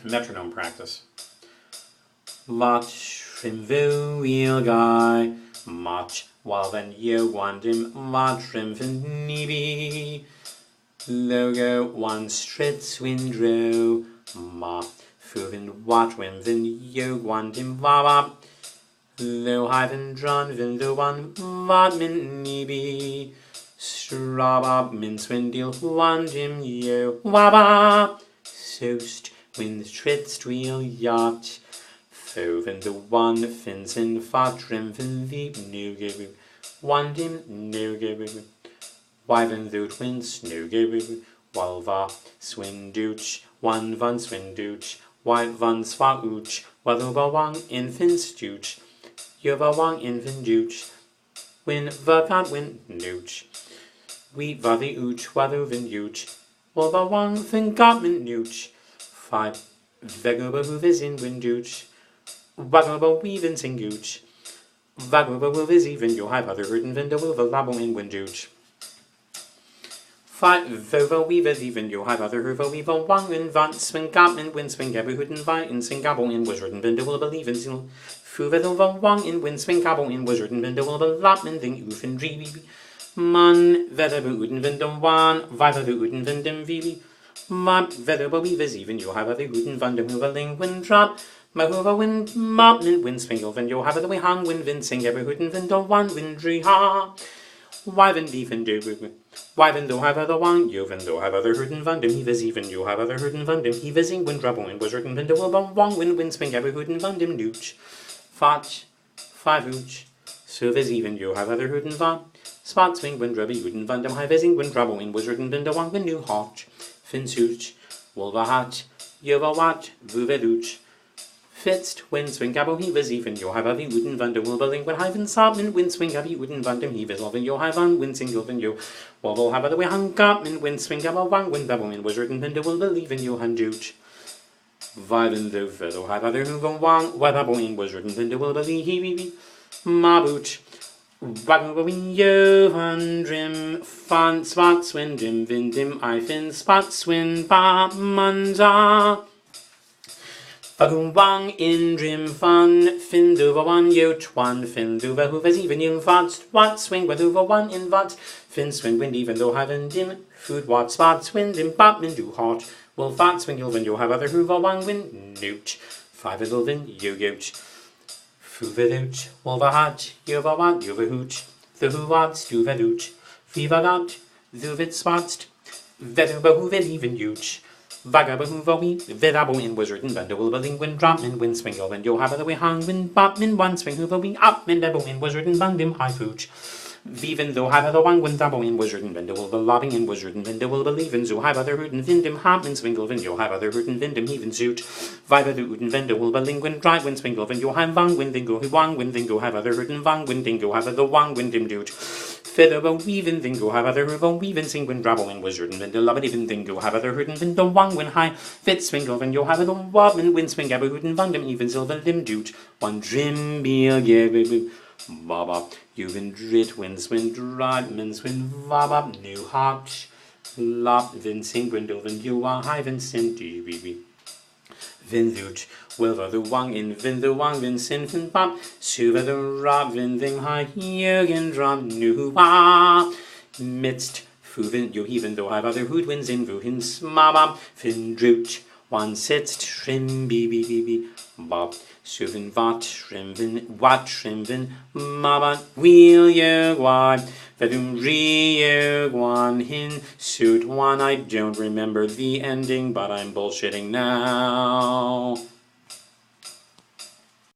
metronome practice. Watch him the wheel guy, march while then you want him, watch him the neeby. Logo one stritz windrow, ma fuven watch when then you want him, waba. Low hyphen dran vin the one vad min neeby. Strabab min swindil want him you, waba. Soest when the stritz wheel yacht. Foven the one fins in fatrim fin the new gibby. Want him no gibby. Wyven the twins no gibby. Walva swindooch. One van swindooch. White van swauch. Waluba wang infant stooch. Yuva wang infant dooch. Win vapat win nooch. We vavi ooch. Wadu vin dooch. Walva wang fin gotman nooch. 5 Vegoba who is in windooch. Wagaba weavin singooch. Vagaba will is even you have other written window will the labo in windooch. 5 Vova weavers even you have other hoover weaver wang and van swing gapman win swing gabby hooten by in singabo in was written window will believe in sin. Fuva over wang in win swing gabo in was written window will the lapman thing oofin dreeby. Man vedabu uden windom wan, viva the uden windom vivi. Map vedabu weavers even you have other hooten vandom hoover ling wind drop. Mahova win mopmin win swingle when you have the way hung win vin sing every hootin vin do one windry ha. Why vin deefin do why vin do have other one you vin do have other hootin vandum he vis even you have other hootin vandum he vising win trouble win was written vin do will wong win swing every hootin vandum nooch. Fotch 5 hooch so vis even you have other hootin van spot swing win drubby hootin vandum high vising win trouble win was written vin do wong win new hotch fin sooch wolva hatch yuva watch vuveduch. Fitzt, when swing gabo he was even your have a wooden van der wilbeling when Hyven Sabman, when swing gabby wooden van dem he was loving your Hyvan, when single van you. Wobble have the way hung gapman, when swing gabo wang, when babbleman was written van der will believe in you hanjuch. Violin though fellow have other who van wang, why babbleman was written van der will believe he Mabuch. Wagwin yo van drim, fan spot swin dim vindim, I fin spot swin ba manza. Bagum wang in drim fan fin duva one yo twan fin duva who has even in fat what swing with over one in vat fin swing wind even though haven't dim food what spots wind in batman do hot will fat swing you'll when you have other hoover one wind nooch 5 little vin yo gooch fuvedooch wolva hat yuva wat yuva hooch the who wats duva dooch viva got duvid spots veduba who will even huge. Vagabahovowi, Vedabo in wizard and Vandal Linguin Dropman, Wind Swingle, and you'll have the way hung, Wind Botman, one swing hoovowi, up, Mendabo in wizard and Bandim, high pooch. Viven though have the one when double in wizard and Vendel the lobbying in wizard and Vendel will believe in so have other hoot and vindim hop and swingle and you'll have other hoot and vindim even suit. Viva the oot and Vendel will belinguin drive when swingle and you'll have vang when dingo wang when dingo have other hoot and vang when dingo have the wang when dim doot. Feather weaving dingo have other hoot weaving sing when drabble in wizard and Vendel love it even dingo have other hoot and Vendel wang when high fit swingle and you'll have the wob and win swing abba hoot and vandam even silver lim doot. One drim beer yeah Baba, you've been drit, when swin drive, men swin vaba, new hotch, lop, vin sing, gwindle, vin you are high, vin sin, dbb. Vin thuch, wilva the wang in, vin the wang, vin sin, vin pop, suva the rob, vin thing high, yogan drop, new ah, midst, fu vin, you even though have other hood wins in, vu hin smabab, fin drooch, one sits, trim, bb, bob. Suvin vat shrimvin wat shrimvin mabat wheel ye wad vedum re guan hin suit one I don't remember the ending but I'm bullshitting now.